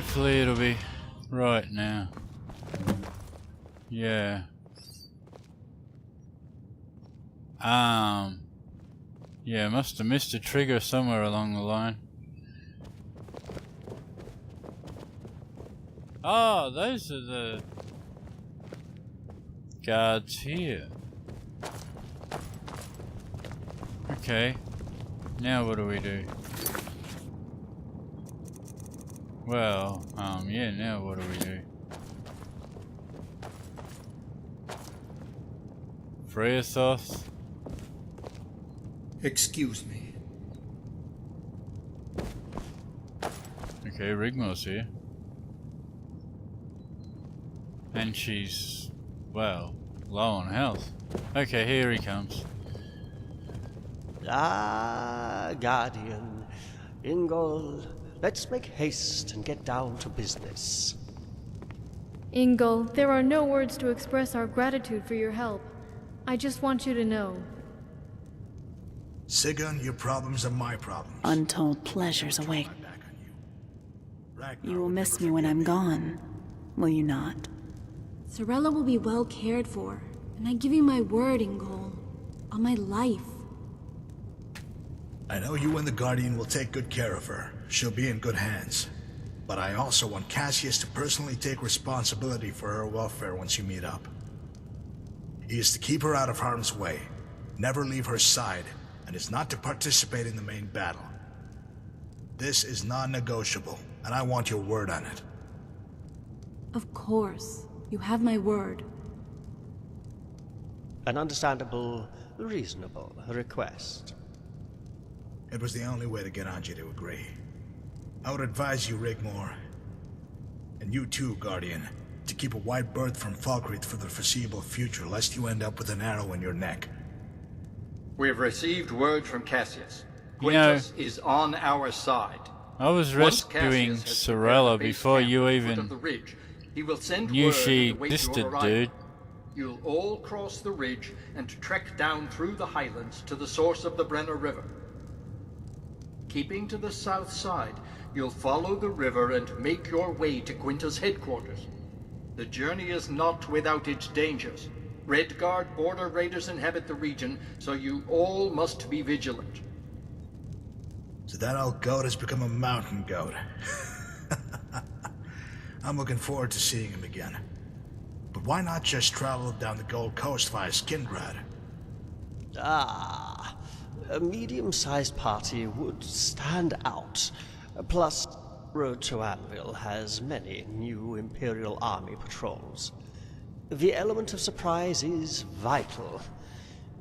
Hopefully it'll be right now. Yeah. Yeah, must have missed a trigger somewhere along the line. Oh, those are the guards here. Okay. Now what do we do? Well, yeah, now what do we do? Free us off? Excuse me. Okay, Rigmor's here. And she's, well, low on health. Okay, here he comes. Ah, Guardian. Ingol, let's make haste and get down to business. Ingol, there are no words to express our gratitude for your help. I just want you to know. Sigurd, your problems are my problems. Untold pleasures await. You will miss me when I'm gone, will you not? Sorella will be well cared for, and I give you my word, Ingol, on my life. I know you and the Guardian will take good care of her. She'll be in good hands. But I also want Cassius to personally take responsibility for her welfare once you meet up. He is to keep her out of harm's way, never leave her side, and is not to participate in the main battle. This is non-negotiable, and I want your word on it. Of course. You have my word. An understandable, reasonable request. It was the only way to get Angie to agree. I would advise you, Rigmor, and you too, Guardian, to keep a wide berth from Falkreath for the foreseeable future, lest you end up with an arrow in your neck. We have received word from Cassius. You know, Quintus is on our side. I was Once rescuing Cassius has Sorella prepared a base before camp you at the foot of even the ridge, he will send knew word she and await your existed, arrival. dude. You'll all cross the ridge and trek down through the highlands to the source of the Brenner River. Keeping to the south side, you'll follow the river and make your way to Quintus' headquarters. The journey is not without its dangers. Redguard border raiders inhabit the region, so you all must be vigilant. So that old goat has become a mountain goat. I'm looking forward to seeing him again. But why not just travel down the Gold Coast via Skingrad? Ah, a medium-sized party would stand out. Plus, Road to Anvil has many new Imperial Army patrols. The element of surprise is vital.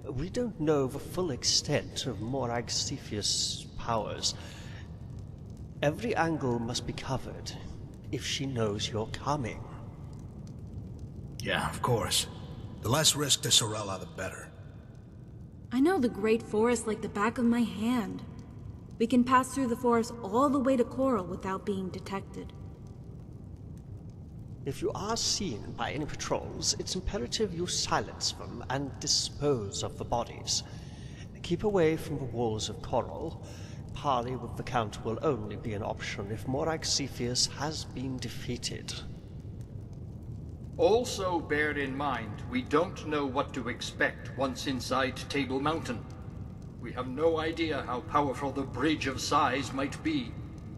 We don't know the full extent of Morag Cepheus' powers. Every angle must be covered if she knows you're coming. Yeah, of course. The less risk to Sorella, the better. I know the Great Forest like the back of my hand. We can pass through the forest all the way to Coral without being detected. If you are seen by any patrols, it's imperative you silence them and dispose of the bodies. Keep away from the walls of Coral. Parley with the Count will only be an option if Morag Cepheus has been defeated. Also bear in mind, we don't know what to expect once inside Table Mountain. We have no idea how powerful the Bridge of Sighs might be,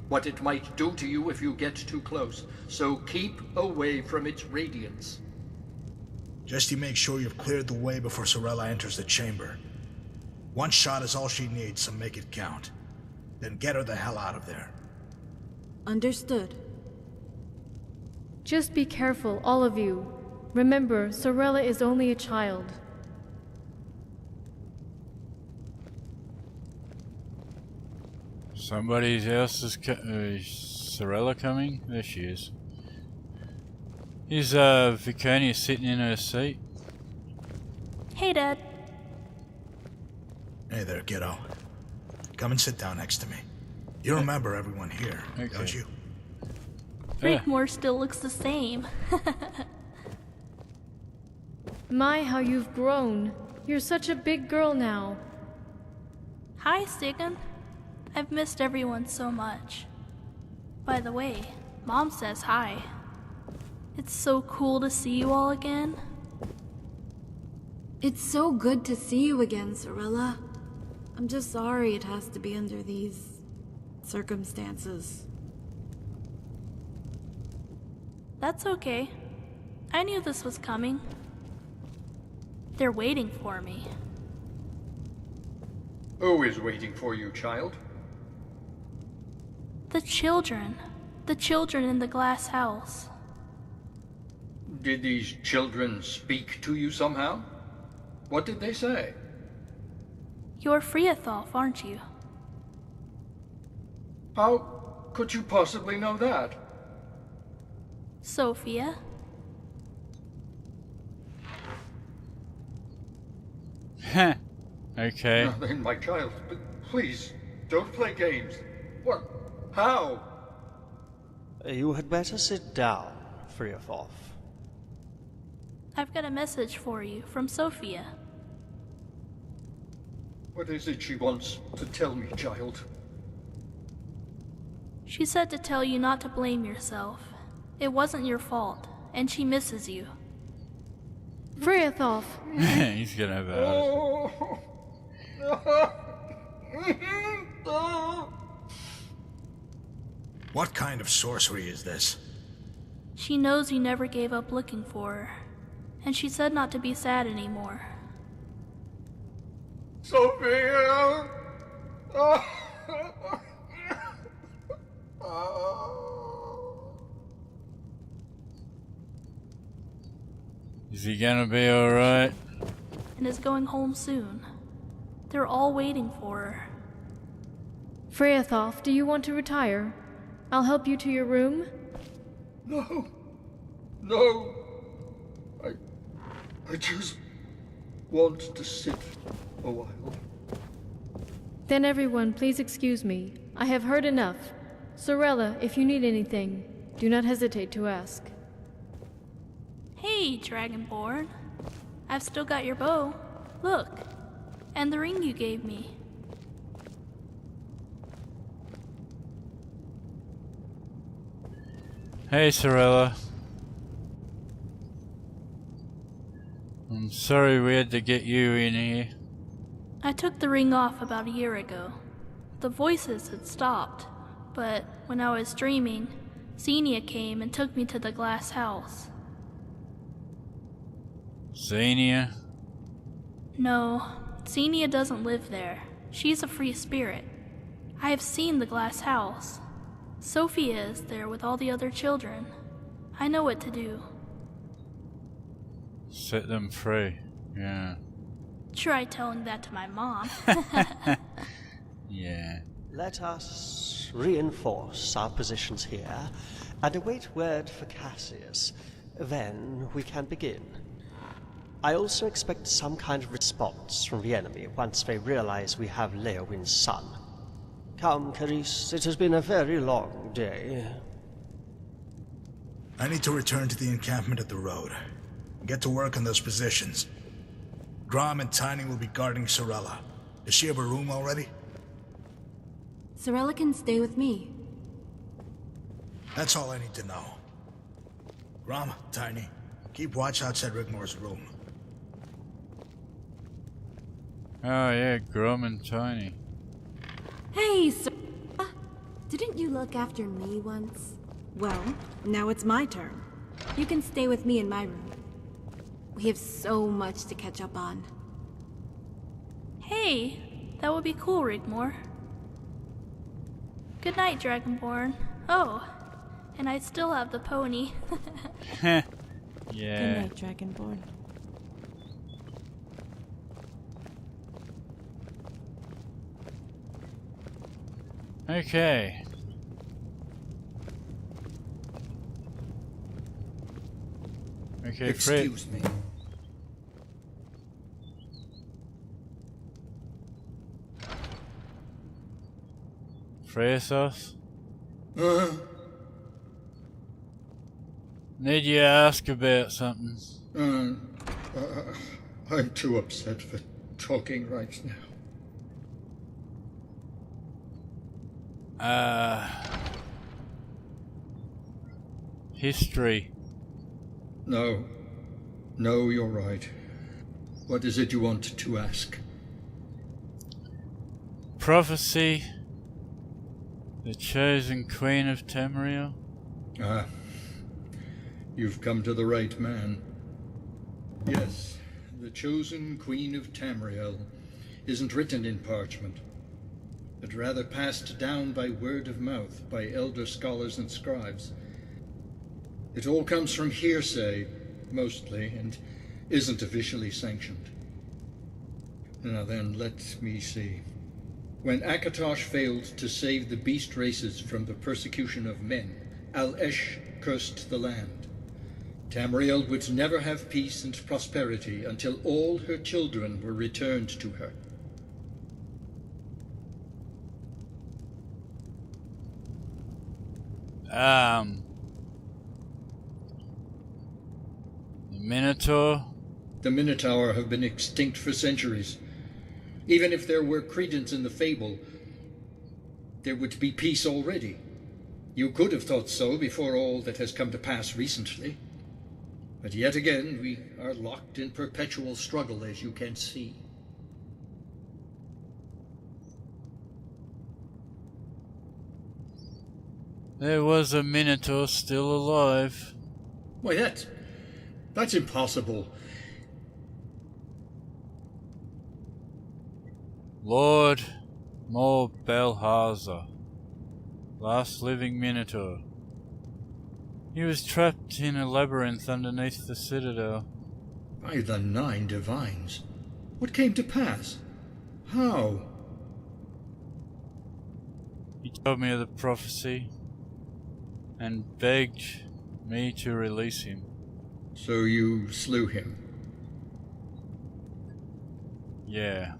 what it might do to you if you get too close, so keep away from its radiance. Just you make sure you've cleared the way before Sorella enters the chamber. One shot is all she needs, so make it count. Then get her the hell out of there. Understood. Just be careful, all of you. Remember, Sorella is only a child. Somebody else is Sorella coming? There she is. Is Viconia sitting in her seat? Hey, Dad. Hey there, kiddo. Come and sit down next to me. You remember everyone here, don't you? Rigmor still looks the same. My, how you've grown. You're such a big girl now. Hi, Sigurd. I've missed everyone so much. By the way, Mom says hi. It's so cool to see you all again. It's so good to see you again, Sorella. I'm just sorry it has to be under these circumstances. That's okay. I knew this was coming. They're waiting for me. Who is waiting for you, child? The children. The children in the glass house. Did these children speak to you somehow? What did they say? You're Freatholf, aren't you? How could you possibly know that? Sophia? Heh. Okay. Nothing, my child. But please, don't play games. What? How? You had better sit down, Freatholf. I've got a message for you from Sophia. What is it she wants to tell me, child? She said to tell you not to blame yourself. It wasn't your fault, and she misses you. Freatholf! He's gonna have a What kind of sorcery is this? She knows you never gave up looking for her, and she said not to be sad anymore. Sophia! Is he gonna be alright? And is going home soon. They're all waiting for her. Freatholf, do you want to retire? I'll help you to your room. No. No. I just want to sit a while. Then everyone, please excuse me. I have heard enough. Sorella, if you need anything, do not hesitate to ask. Hey, Dragonborn. I've still got your bow. Look. And the ring you gave me. Hey, Sorella. I'm sorry we had to get you in here. I took the ring off about a year ago. The voices had stopped, but when I was dreaming, Xenia came and took me to the glass house. Xenia? No, Xenia doesn't live there. She's a free spirit. I have seen the glass house. Sophia is there with all the other children. I know what to do. Set them free. Yeah. Try telling that to my mom. Yeah. Let us reinforce our positions here and await word for Cassius. Then we can begin. I also expect some kind of response from the enemy once they realize we have Leowin's son. Come, Carice, it has been a very long day. I need to return to the encampment at the road. Get to work on those positions. Grom and Tiny will be guarding Sorella. Does she have a room already? Sorella can stay with me. That's all I need to know. Grom, Tiny, keep watch outside Rigmor's room. Oh yeah, Grom and Tiny. Hey, Sorella! Didn't you look after me once? Well, now it's my turn. You can stay with me in my room. We have so much to catch up on. Hey, that would be cool, Rigmor. Good night, Dragonborn. Oh, and I still have the pony. Yeah. Good night, Dragonborn. Okay. Okay, Fred. Excuse me. Freyasos? Need you to ask about something. I'm too upset for talking right now. history. No. No, you're right. What is it you want to ask? Prophecy. The chosen queen of Tamriel. Ah. You've come to the right man. Yes, the chosen queen of Tamriel isn't written in parchment, but rather passed down by word of mouth by elder scholars and scribes. It all comes from hearsay, mostly, and isn't officially sanctioned. Now then, let me see. When Akatosh failed to save the beast races from the persecution of men, Al-Esh cursed the land. Tamriel would never have peace and prosperity until all her children were returned to her. The Minotaur? The Minotaur have been extinct for centuries. Even if there were credence in the fable, there would be peace already. You could have thought so before all that has come to pass recently. But yet again, we are locked in perpetual struggle, as you can see. There was a Minotaur still alive. Why, that's impossible. Lord Mor Belhazer, last living Minotaur. He was trapped in a labyrinth underneath the citadel. By the 9 divines. What came to pass? How? He told me of the prophecy and begged me to release him. So you slew him? Yeah.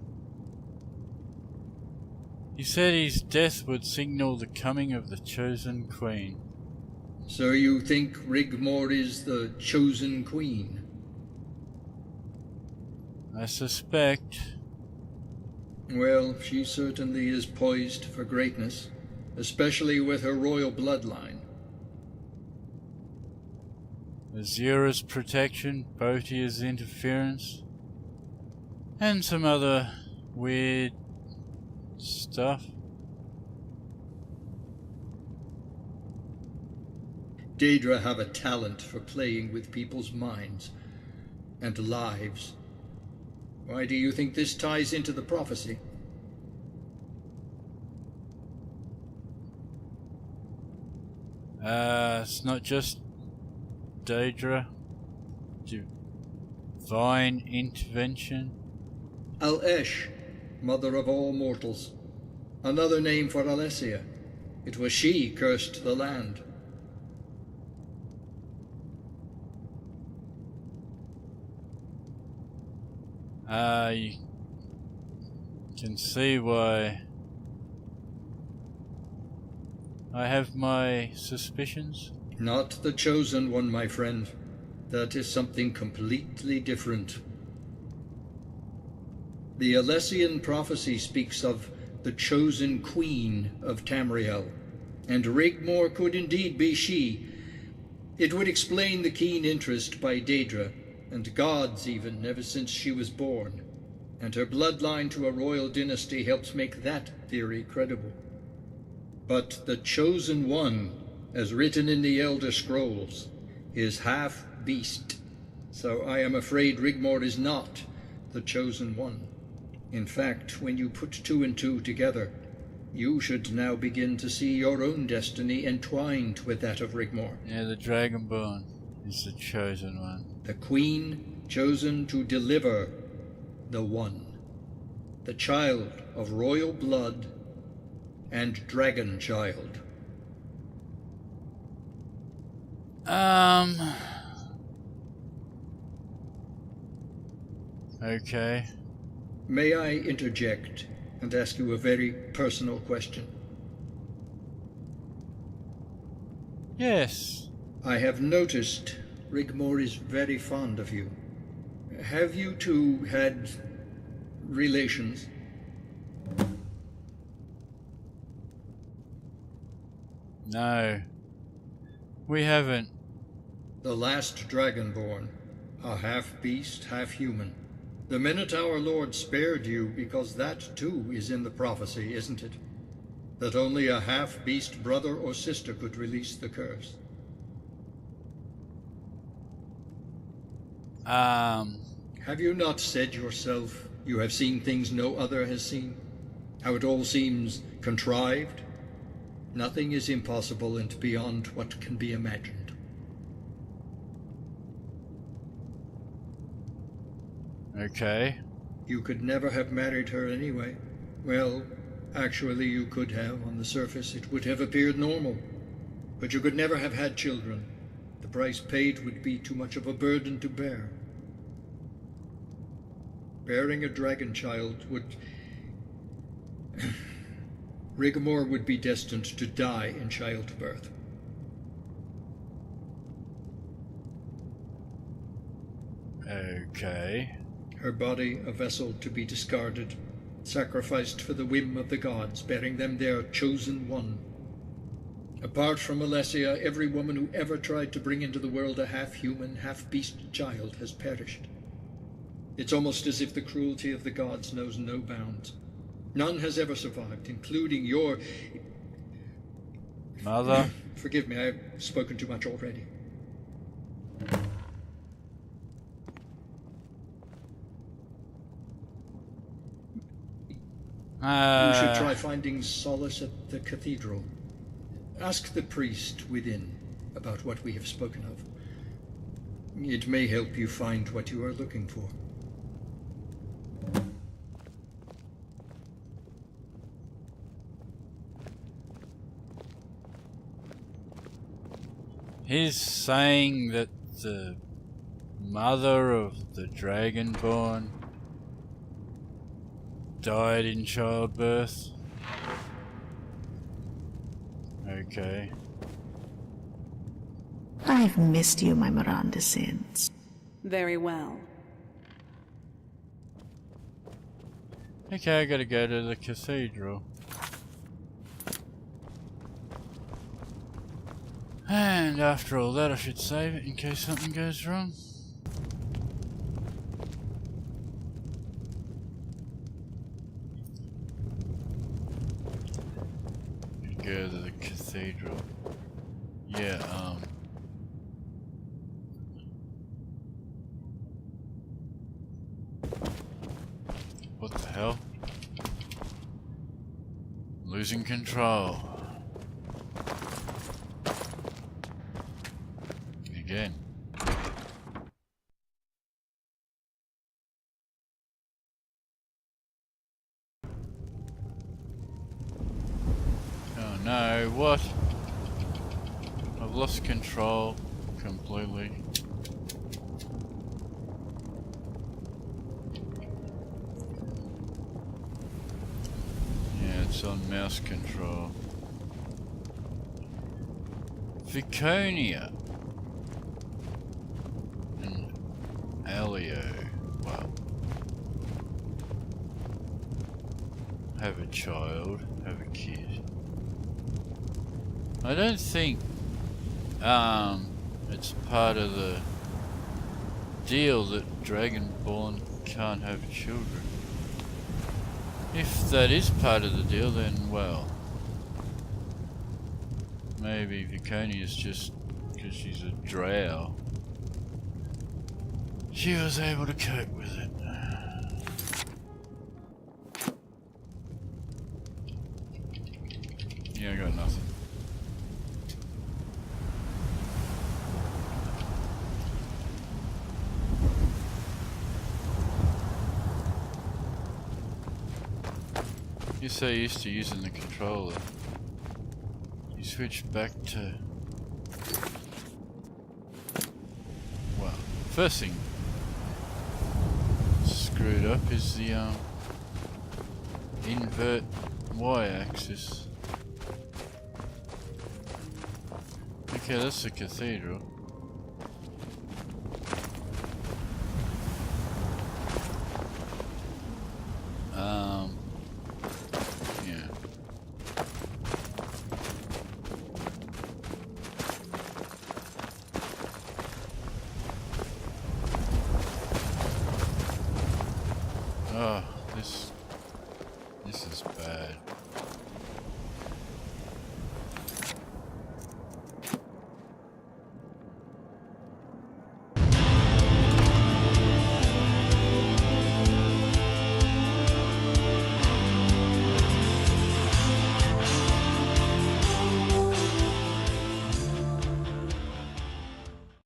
He said his death would signal the coming of the chosen queen. So you think Rigmor is the chosen queen? I suspect. Well, she certainly is poised for greatness, especially with her royal bloodline. Azura's protection, Botia's interference, and some other weird stuff. Daedra have a talent for playing with people's minds and lives. Why do you think this ties into the prophecy? It's not just Daedra. Divine intervention. Al-Esh, mother of all mortals. Another name for Alessia. It was she cursed the land. You can see why I have my suspicions. Not the chosen one, my friend. That is something completely different. The Alessian prophecy speaks of the chosen queen of Tamriel, and Rigmor could indeed be she. It would explain the keen interest by Daedra, and gods even, ever since she was born. And her bloodline to a royal dynasty helps make that theory credible. But the Chosen One, as written in the Elder Scrolls, is half beast. So I am afraid Rigmor is not the Chosen One. In fact, when you put 2 and 2 together, you should now begin to see your own destiny entwined with that of Rigmor. Yeah, the Dragonborn is the chosen one. The queen chosen to deliver the One. The child of royal blood and dragon child. Okay. May I interject and ask you a very personal question? Yes. I have noticed Rigmor is very fond of you. Have you two had relations? No. We haven't. The last Dragonborn, a half-beast, half-human. The Minotaur Lord spared you because that too is in the prophecy, isn't it? That only a half-beast brother or sister could release the curse. Have you not said yourself you have seen things no other has seen? How it all seems contrived? Nothing is impossible and beyond what can be imagined. Okay. You could never have married her anyway. Well, actually you could have. On the surface it would have appeared normal. But you could never have had children. The price paid would be too much of a burden to bear. Bearing a dragon child would... Rigmor would be destined to die in childbirth. Okay. Her body a vessel to be discarded, sacrificed for the whim of the gods, bearing them their chosen one. Apart from Alessia, every woman who ever tried to bring into the world a half-human, half-beast child has perished. It's almost as if the cruelty of the gods knows no bounds. None has ever survived, including your... Mother? Forgive me, I've spoken too much already. You should try finding solace at the cathedral. Ask the priest within about what we have spoken of. It may help you find what you are looking for. He's saying that the mother of the Dragonborn died in childbirth. Okay. I've missed you, my Miranda sins. Very well. Okay, I gotta go to the cathedral. And after all that, I should save it in case something goes wrong. Go to the cathedral. Yeah, what the hell? Losing control. Again. Oh no, what? I've lost control completely. Yeah, it's on mouse control. Viconia and Alio. Well, have a child, have a kid. I don't think it's part of the deal that Dragonborn can't have children. If that is part of the deal, then well, maybe Viconia is just because she's a drow. She was able to cope with it. Yeah, I got nothing. You're so used to using the controller. You switch back to... Well, first thing screwed up is the invert y-axis. Okay, that's the cathedral.